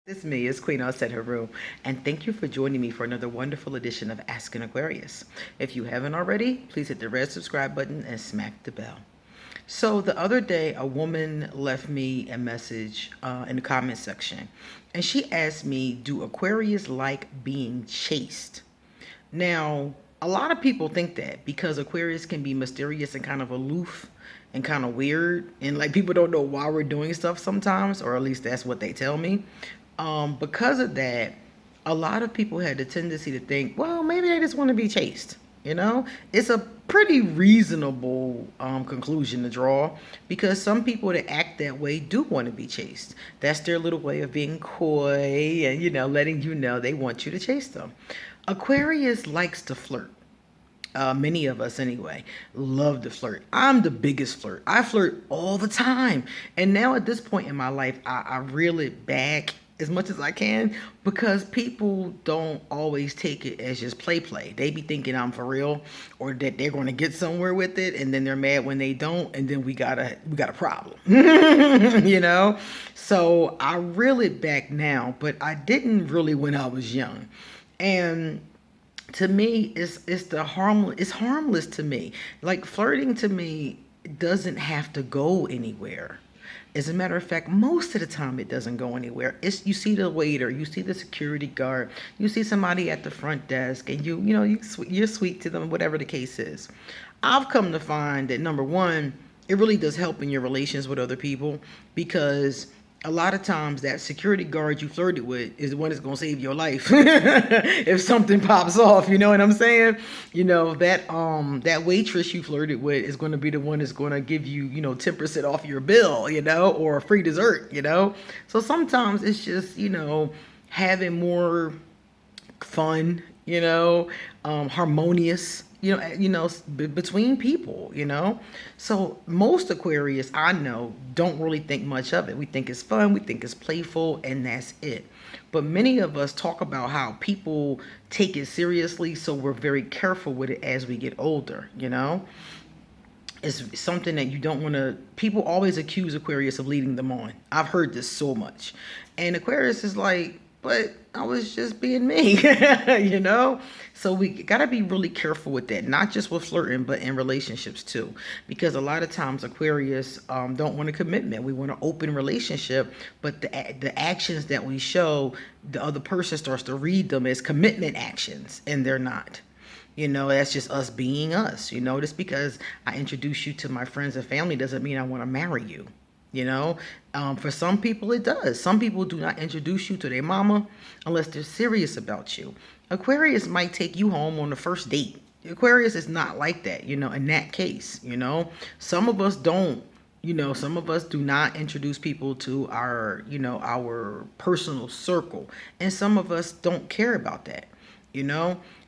It's me, it's Queen Said Haru, and thank you for joining me for another wonderful edition of Ask an Aquarius. If you haven't already, please hit the red subscribe button and smack the bell. So the other day, a woman left me a message in the comment section, and she asked me, "Do Aquarius like being chased?" Now, a lot of people think that because Aquarius can be mysterious and kind of aloof and kind of weird, and like people don't know why we're doing stuff sometimes, or at least that's what they tell me. Because of that, a lot of people had the tendency to think, well, maybe they just want to be chased. It's a pretty reasonable conclusion to draw because some people that act that way do want to be chased. That's their little way of being coy and, letting you know they want you to chase them. Aquarius likes to flirt. Many of us anyway love to flirt. I'm the biggest flirt. I flirt all the time, and now at this point in my life I reel it back as much as I can because people don't always take it as just play. They be thinking I'm for real or that they're going to get somewhere with it, and then they're mad when they don't, and then we got a problem. So I reel it back now, but I didn't really when I was young. And to me, it's harmless to me. Like flirting to me doesn't have to go anywhere. As a matter of fact, most of the time it doesn't go anywhere. It's you see the waiter, you see the security guard, you see somebody at the front desk, and you're sweet to them, whatever the case is. I've come to find that number one, it really does help in your relations with other people because a lot of times that security guard you flirted with is the one that's going to save your life if something pops off. You know what I'm saying? That waitress you flirted with is going to be the one that's going to give you 10% off your bill, or a free dessert. So sometimes it's just having more fun, harmonious, between people. So most Aquarius I know don't really think much of it. We think it's fun, we think it's playful, and that's it. But many of us talk about how people take it seriously, so we're very careful with it as we get older. It's something that you don't want to. People always accuse Aquarius of leading them on. I've heard this so much. And Aquarius is like, but I was just being me, So we got to be really careful with that, not just with flirting, but in relationships too. Because a lot of times Aquarius don't want a commitment. We want an open relationship, but the actions that we show, the other person starts to read them as commitment actions, and they're not. That's just us being us. Just because I introduce you to my friends and family doesn't mean I want to marry you. For some people it does. Some people do not introduce you to their mama unless they're serious about you. Aquarius might take you home on the first date. Aquarius is not like that, in that case. Some of us don't. Some of us do not introduce people to our personal circle, and some of us don't care about that.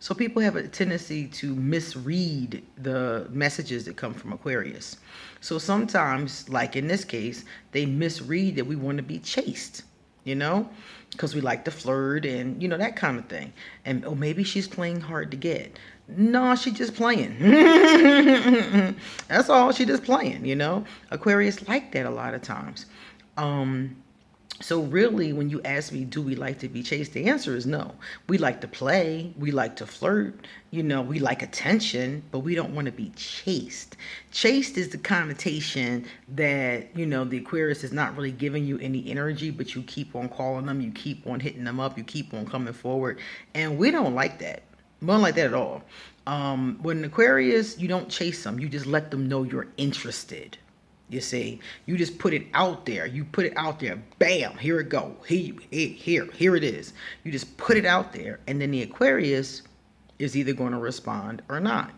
So people have a tendency to misread the messages that come from Aquarius. So sometimes, like in this case, they misread that we want to be chased, because we like to flirt and that kind of thing. And maybe she's playing hard to get. No, she just playing. That's all. She just playing. Aquarius like that a lot of times. So really, when you ask me, do we like to be chased? The answer is no. We like to play. We like to flirt. We like attention, but we don't want to be chased. Chased is the connotation that, the Aquarius is not really giving you any energy, but you keep on calling them. You keep on hitting them up. You keep on coming forward. And we don't like that. We don't like that at all. When Aquarius, you don't chase them. You just let them know you're interested. You see, you just put it out there. You put it out there. Bam, here it go. Here it is. You just put it out there, and then the Aquarius is either going to respond or not.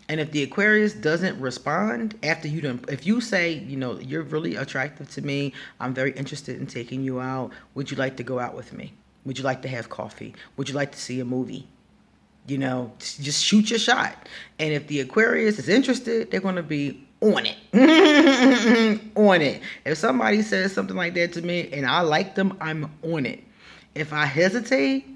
And if the Aquarius doesn't respond after you done, if you say, you're really attractive to me, I'm very interested in taking you out. Would you like to go out with me? Would you like to have coffee? Would you like to see a movie? Just shoot your shot. And if the Aquarius is interested, they're going to be on it. On it. If somebody says something like that to me and I like them, I'm on it. If I hesitate,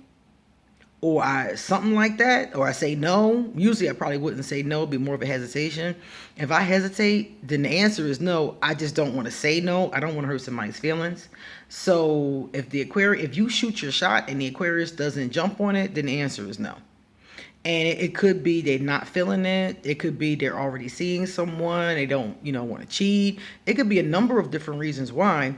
or I something like that, or I say no. Usually I probably wouldn't say no, it'd be more of a hesitation. If I hesitate, then the answer is no. I just don't want to say no. I don't want to hurt somebody's feelings. So if you shoot your shot and the Aquarius doesn't jump on it, then the answer is no. And it could be they're not feeling it. It could be they're already seeing someone. They don't, want to cheat. It could be a number of different reasons why.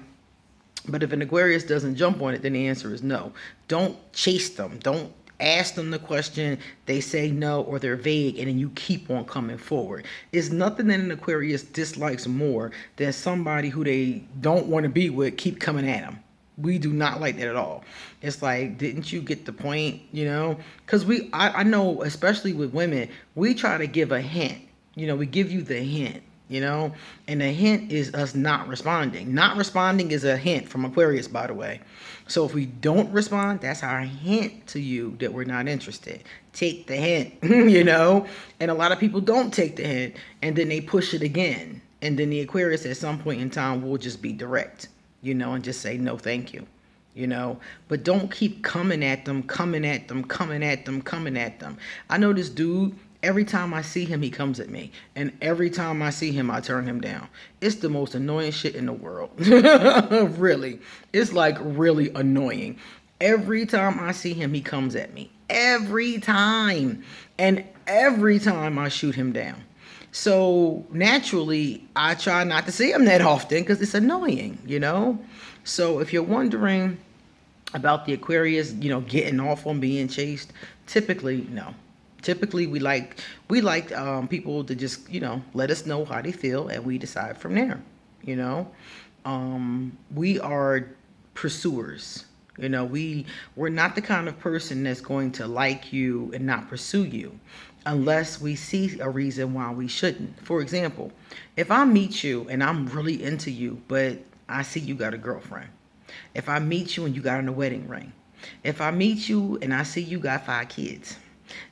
But if an Aquarius doesn't jump on it, then the answer is no. Don't chase them. Don't ask them the question. They say no or they're vague, and then you keep on coming forward. It's nothing that an Aquarius dislikes more than somebody who they don't want to be with keep coming at them. We do not like that at all. It's like, didn't you get the point? Because I know, especially with women, we try to give a hint. We give you the hint. And the hint is us not responding. Not responding is a hint from Aquarius, by the way. So if we don't respond, that's our hint to you that we're not interested. Take the hint, And a lot of people don't take the hint, and then they push it again. And then the Aquarius at some point in time will just be direct, and just say, no, thank you. But don't keep coming at them. I know this dude. Every time I see him, he comes at me. And every time I see him, I turn him down. It's the most annoying shit in the world. Really. It's like really annoying. Every time I see him, he comes at me. Every time. And every time I shoot him down. So naturally, I try not to see him that often because it's annoying, So if you're wondering about the Aquarius, getting off on being chased, typically, no. Typically, we like people to just, let us know how they feel, and we decide from there. We are pursuers. We're not the kind of person that's going to like you and not pursue you unless we see a reason why we shouldn't. For example, if I meet you and I'm really into you, but I see you got a girlfriend. If I meet you and you got a wedding ring. If I meet you and I see you got 5 kids.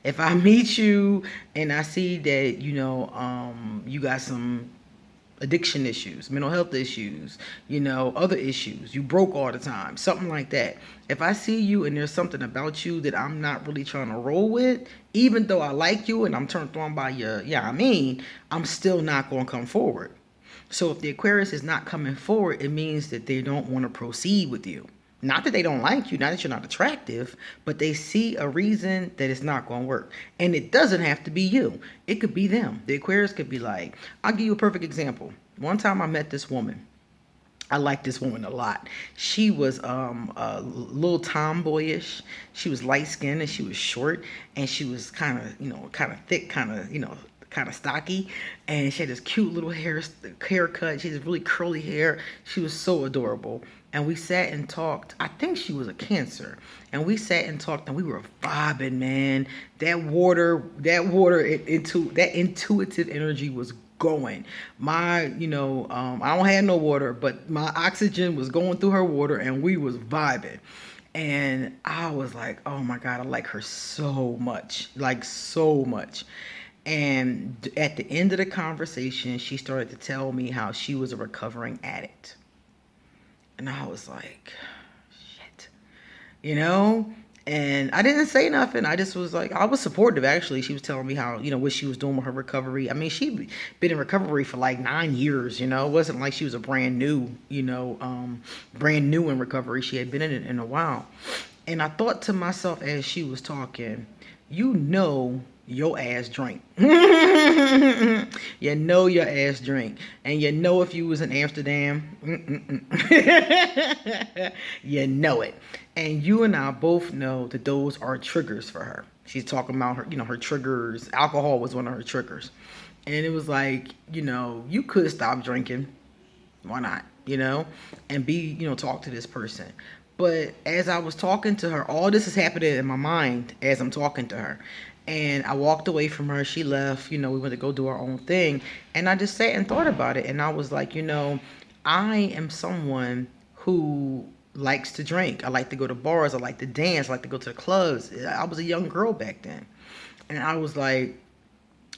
If I meet you and I see that, you got some addiction issues, mental health issues, other issues, you broke all the time, something like that. If I see you and there's something about you that I'm not really trying to roll with, even though I like you and I'm turned on by your, I'm still not going to come forward. So if the Aquarius is not coming forward, it means that they don't want to proceed with you. Not that they don't like you, not that you're not attractive, but they see a reason that it's not going to work. And it doesn't have to be you. It could be them. The Aquarius could be like, I'll give you a perfect example. One time I met this woman. I liked this woman a lot. She was a little tomboyish. She was light skinned and she was short, and she was kind of thick, kind of stocky, and she had this cute little haircut. She had really curly hair. She was so adorable. And we sat and talked. I think she was a Cancer. And we sat and talked, and we were vibing, man. That intuitive energy was going. I don't have no water, but my oxygen was going through her water, and we was vibing. And I was like, oh my God, I like her so much. Like, so much. And at the end of the conversation, she started to tell me how she was a recovering addict. And I was like, shit, and I didn't say nothing. I just was like, I was supportive, actually. She was telling me how, what she was doing with her recovery. I mean, she'd been in recovery for like 9 years, It wasn't like she was a brand new in recovery. She had been in it in a while. And I thought to myself as she was talking, your ass drink. Your ass drink. And if you was in Amsterdam, it. And you and I both know that those are triggers for her. She's talking about her, her triggers. Alcohol was one of her triggers. And it was like, you could stop drinking. Why not? And be, talk to this person. But as I was talking to her, all this is happening in my mind as I'm talking to her. And I walked away from her. She left. We went to go do our own thing. And I just sat and thought about it. And I was like, I am someone who likes to drink. I like to go to bars. I like to dance. I like to go to the clubs. I was a young girl back then. And I was like,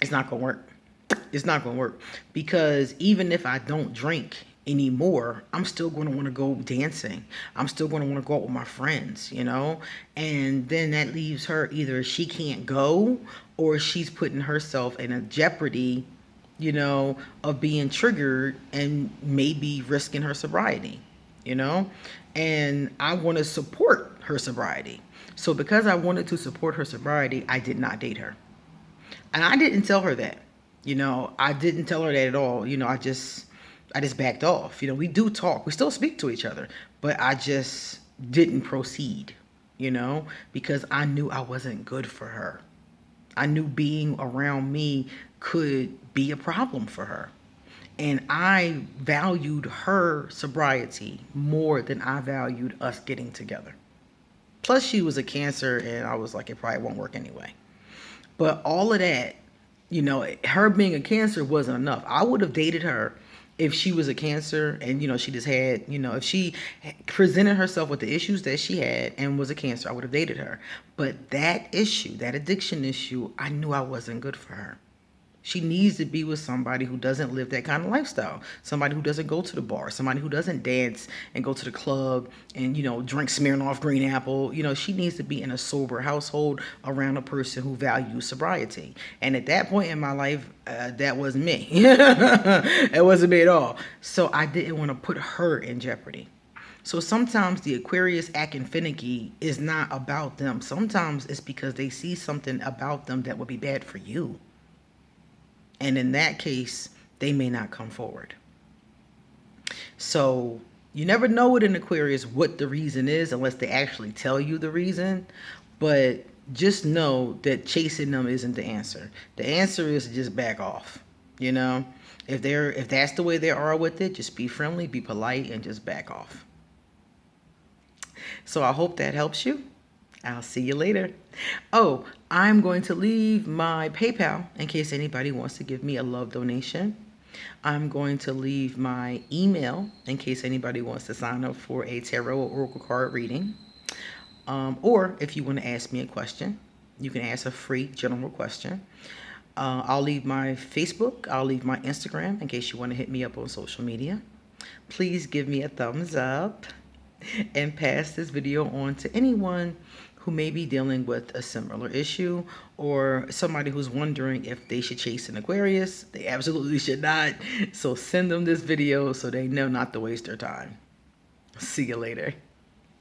it's not going to work. It's not going to work. Because even if I don't drink, anymore, I'm still going to want to go dancing. I'm still going to want to go out with my friends, you know? And then that leaves her, either she can't go or she's putting herself in a jeopardy, you know, of being triggered and maybe risking her sobriety, you know? And I want to support her sobriety. So because I wanted to support her sobriety, I did not date her. And I didn't tell her that. You know, I didn't tell her that at all. You know, I just backed off. You know, we do talk. We still speak to each other, but I just didn't proceed, you know, because I knew I wasn't good for her. I knew being around me could be a problem for her. And I valued her sobriety more than I valued us getting together. Plus, she was a Cancer, and I was like, it probably won't work anyway. But all of that, you know, her being a Cancer wasn't enough. I would have dated her if she was a Cancer and, you know, she just had, you know, if she presented herself with the issues that she had and was a Cancer, I would have dated her. But that issue, that addiction issue, I knew I wasn't good for her. She needs to be with somebody who doesn't live that kind of lifestyle. Somebody who doesn't go to the bar. Somebody who doesn't dance and go to the club and, you know, drink Smirnoff Green Apple. You know, she needs to be in a sober household around a person who values sobriety. And at that point in my life, that wasn't me. It wasn't me at all. So I didn't want to put her in jeopardy. So sometimes the Aquarius acting finicky is not about them. Sometimes it's because they see something about them that would be bad for you. And in that case, they may not come forward. So you never know with an Aquarius what the reason is unless they actually tell you the reason. But just know that chasing them isn't the answer. The answer is just back off. You know, if that's the way they are with it, just be friendly, be polite, and just back off. So I hope that helps you. I'll see you later. Oh, I'm going to leave my PayPal in case anybody wants to give me a love donation. I'm going to leave my email in case anybody wants to sign up for a tarot or oracle card reading. Or if you want to ask me a question, you can ask a free general question. I'll leave my Facebook. I'll leave my Instagram in case you want to hit me up on social media. Please give me a thumbs up and pass this video on to anyone who may be dealing with a similar issue or somebody who's wondering if they should chase an Aquarius. They absolutely should not. So send them this video so they know not to waste their time. See you later.